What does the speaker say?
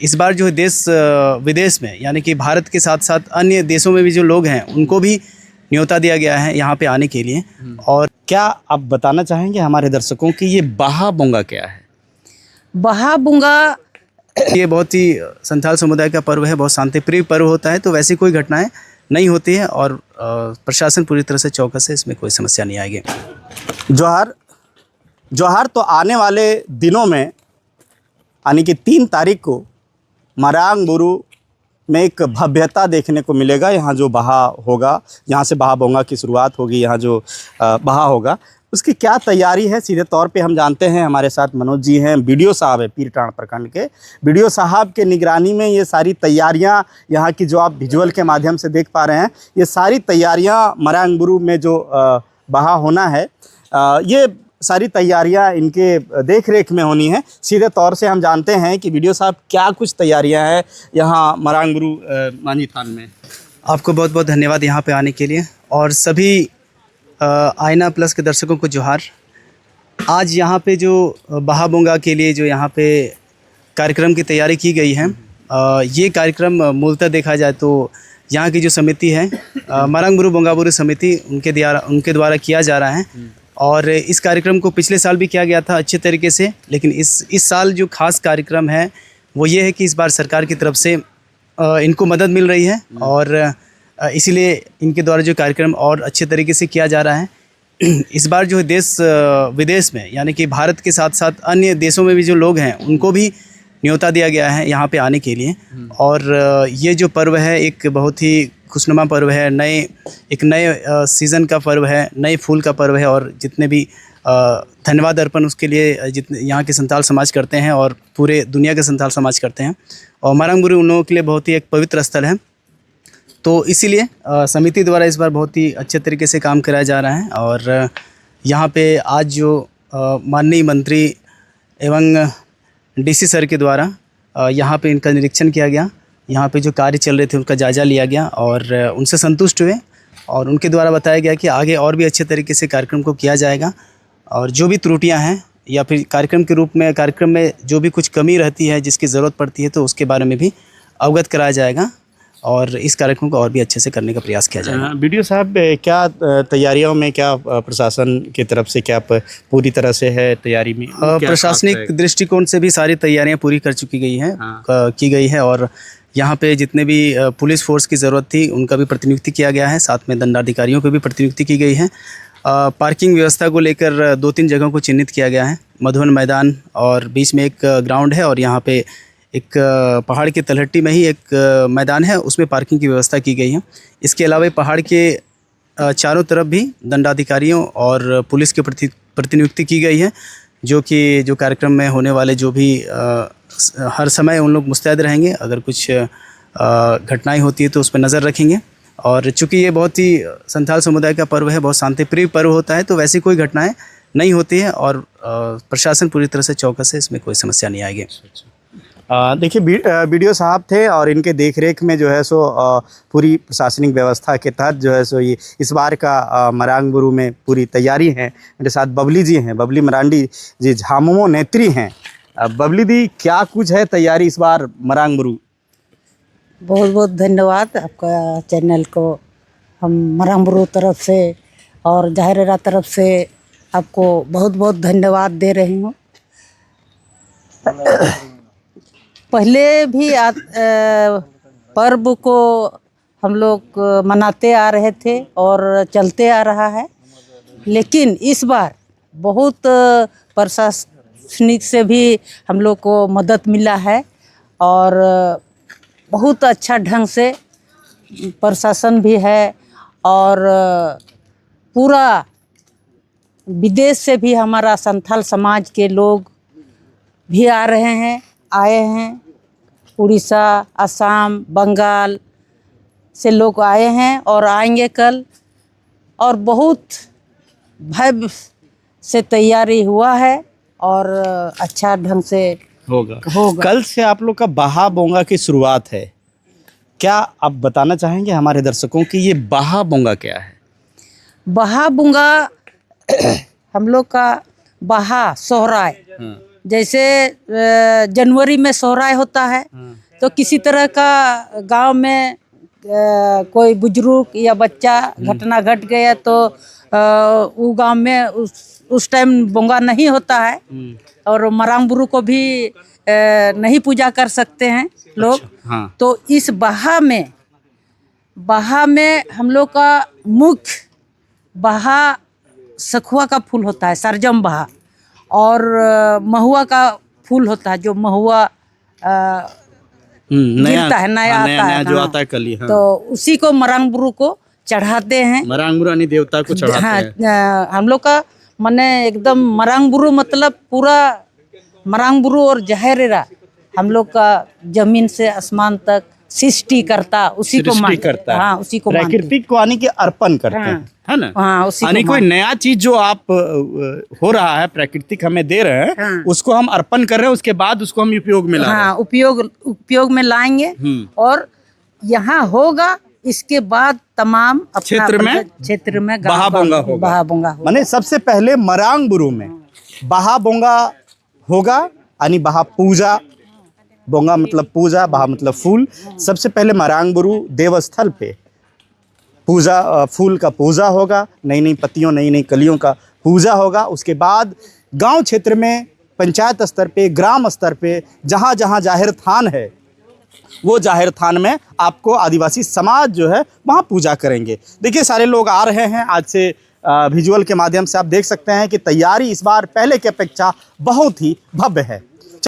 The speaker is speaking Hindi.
इस बार जो है देश विदेश में यानी कि भारत के साथ साथ अन्य देशों में भी जो लोग हैं उनको भी न्योता दिया गया है यहाँ पे आने के लिए। और क्या आप बताना चाहेंगे हमारे दर्शकों की ये बाहा बोंगा क्या है? बाहा बोंगा ये बहुत ही संथाल समुदाय का पर्व है, बहुत शांतिप्रिय पर्व होता है, तो वैसी कोई घटनाएं नहीं होती है और प्रशासन पूरी तरह से चौकस है, इसमें कोई समस्या नहीं आएगी। जोहार तो आने वाले दिनों में यानी कि 3 तारीख को मरांग बुरु में एक भव्यता देखने को मिलेगा। यहाँ जो बहा होगा, यहाँ से बहा बोंगा की शुरुआत होगी, यहाँ जो बहा होगा उसकी क्या तैयारी है सीधे तौर पे हम जानते हैं। हमारे साथ मनोज जी हैं, बीडीओ साहब है पीरटांड प्रखंड के। बीडीओ साहब के निगरानी में ये सारी तैयारियाँ, यहाँ की जो आप विजुअल के माध्यम से देख पा रहे हैं, ये सारी तैयारियाँ मरांग बुरु में जो बहा होना है, ये सारी तैयारियां इनके देख रेख में होनी है। सीधे तौर से हम जानते हैं कि वीडियो साहब क्या कुछ तैयारियां हैं यहाँ मरांग बुरु मांझी थान में। आपको बहुत बहुत धन्यवाद यहाँ पे आने के लिए और सभी आईना प्लस के दर्शकों को जोहार। आज यहाँ पे जो बहा बोंगा के लिए जो यहाँ पे कार्यक्रम की तैयारी की गई है, ये कार्यक्रम मूलतः देखा जाए तो यहाँ की जो समिति है मरांग बुरु बोंगा बुरु समिति उनके द्वारा किया जा रहा है। और इस कार्यक्रम को पिछले साल भी किया गया था अच्छे तरीके से, लेकिन इस साल जो खास कार्यक्रम है वो ये है कि इस बार सरकार की तरफ से इनको मदद मिल रही है और इसीलिए इनके द्वारा जो कार्यक्रम और अच्छे तरीके से किया जा रहा है। इस बार जो है देश विदेश में यानी कि भारत के साथ साथ अन्य देशों में भी जो लोग हैं उनको भी न्योता दिया गया है यहाँ पे आने के लिए। और ये जो पर्व है एक बहुत ही खुशनुमा पर्व है, एक नए सीज़न का पर्व है, नए फूल का पर्व है। और जितने भी धन्यवाद अर्पण उसके लिए जितने यहाँ के संथाल समाज करते हैं और पूरे दुनिया के संथाल समाज करते हैं। और मरांग बुरु उन लोगों के लिए बहुत ही एक पवित्र स्थल है, तो इसीलिए समिति द्वारा इस बार बहुत ही अच्छे तरीके से काम कराया जा रहा है। और यहाँ पे आज जो माननीय मंत्री एवं डीसी सर के द्वारा यहाँ पे इनका निरीक्षण किया गया, यहाँ पे जो कार्य चल रहे थे उनका जायज़ा लिया गया और उनसे संतुष्ट हुए और उनके द्वारा बताया गया कि आगे और भी अच्छे तरीके से कार्यक्रम को किया जाएगा। और जो भी त्रुटियां हैं या फिर कार्यक्रम में जो भी कुछ कमी रहती है, जिसकी ज़रूरत पड़ती है, तो उसके बारे में भी अवगत कराया जाएगा और इस कार्यक्रम को और भी अच्छे से करने का प्रयास किया जाएगा। वीडियो साहब, क्या तैयारियों में क्या प्रशासन की तरफ से क्या पूरी तरह से है तैयारी में? प्रशासनिक दृष्टिकोण से भी सारी तैयारियां पूरी कर चुकी गई हैं, की गई है। और यहाँ पे जितने भी पुलिस फोर्स की ज़रूरत थी उनका भी प्रतिनियुक्ति किया गया है, साथ में दंडाधिकारियों की भी प्रतिनियुक्ति की गई है। पार्किंग व्यवस्था को लेकर 2-3 जगहों को चिन्हित किया गया है। मधुवन मैदान और बीच में एक ग्राउंड है और यहाँ पे एक पहाड़ की तलहटी में ही एक मैदान है, उसमें पार्किंग की व्यवस्था की गई है। इसके अलावा पहाड़ के चारों तरफ भी दंडाधिकारियों और पुलिस की प्रतिनियुक्ति की गई है, जो कार्यक्रम में होने वाले जो भी हर समय उन लोग मुस्तैद रहेंगे। अगर कुछ घटनाएं होती है तो उस पर नज़र रखेंगे। और चूँकि ये बहुत ही संथाल समुदाय का पर्व है, बहुत शांतिप्रिय पर्व होता है, तो वैसी कोई घटनाएं नहीं होती है और प्रशासन पूरी तरह से चौकस है, इसमें कोई समस्या नहीं आएगी। देखिए, बीडीओ साहब थे और इनके देखरेख में जो है सो पूरी प्रशासनिक व्यवस्था के तहत जो है सो ये इस बार का मरांग बुरु में पूरी तैयारी है। मेरे साथ बबली जी हैं, बबली मरांडी जी झामुमो नेत्री हैं। बबली दी, क्या कुछ है तैयारी इस बार मरांग बुरु? बहुत बहुत धन्यवाद आपका चैनल को। हम मरांग बुरु तरफ से और जाहिरा तरफ से आपको बहुत बहुत धन्यवाद दे रही हूँ। पहले भी पर्व को हम लोग मनाते आ रहे थे और चलते आ रहा है, लेकिन इस बार बहुत प्रशासनिक से भी हम लोग को मदद मिला है और बहुत अच्छा ढंग से प्रशासन भी है और पूरा विदेश से भी हमारा संथाल समाज के लोग भी आए हैं। उड़ीसा, असम, बंगाल से लोग आए हैं और आएंगे कल, और बहुत भव्य से तैयारी हुआ है और अच्छा ढंग से होगा। कल से आप लोग का बहा बोंगा की शुरुआत है, क्या आप बताना चाहेंगे हमारे दर्शकों की ये बहा बोंगा क्या है? बहा बोंगा हम लोग का बहा सोहराय जैसे जनवरी में सोहराय होता है, तो किसी तरह का गांव में कोई बुजुर्ग या बच्चा घटना घट गया तो वो गांव में उस टाइम बोंगा नहीं होता है और मरांग बुरु को भी नहीं पूजा कर सकते हैं लोग। हाँ। तो इस बहा में हम लोग का मुख्य बहा सखुआ का फूल होता है, सरजम बहा, और महुआ का फूल होता है, जो महुआ गिरता है, नया आता है, जो हाँ। आता है कली। हाँ। तो उसी को मरांग बुरु को चढ़ाते हैं। मरांग बुरु यानी देवता को चढ़ाते हैं। हाँ, हम लोग का माने एकदम मरांग बुरु मतलब पूरा मरांग बुरु और जहरेरा हम लोग का जमीन से आसमान तक सृष्टि करता, उसी को सृष्टि करता है। हाँ, उसी को मानते हैं। प्रकृति को यानी कि अर्पण करते हैं, है ना? हाँ, उसी यानी को कोई नया चीज जो आप हो रहा है, प्राकृतिक हमें दे रहे हैं, हाँ। उसको हम अर्पण कर रहे हैं, उसके बाद उसको हम उपयोग में ला रहे हैं। हाँ, उपयोग में लाएंगे और यहाँ होगा, इसके बाद तमाम अपना क्षेत्र में बहा बोंगा होगा। बहा बोंगा होगा। माने सबसे पहले मरांग बुरु में बहा बोंगा होगा, यानी बहा पूजा, बोंगा मतलब पूजा, बहा मतलब फूल। सबसे पहले मरांग बुरु देवस्थल पे पूजा, फूल का पूजा होगा, नई नई पत्तियों, नई नई कलियों का पूजा होगा। उसके बाद गांव क्षेत्र में, पंचायत स्तर पे, ग्राम स्तर पे, जहां जहां जाहिर थान है, वो जाहिर थान में आपको आदिवासी समाज जो है वहाँ पूजा करेंगे। देखिए सारे लोग आ रहे हैं। आज से विजुअल के माध्यम से आप देख सकते हैं कि तैयारी इस बार पहले की अपेक्षा बहुत ही भव्य है।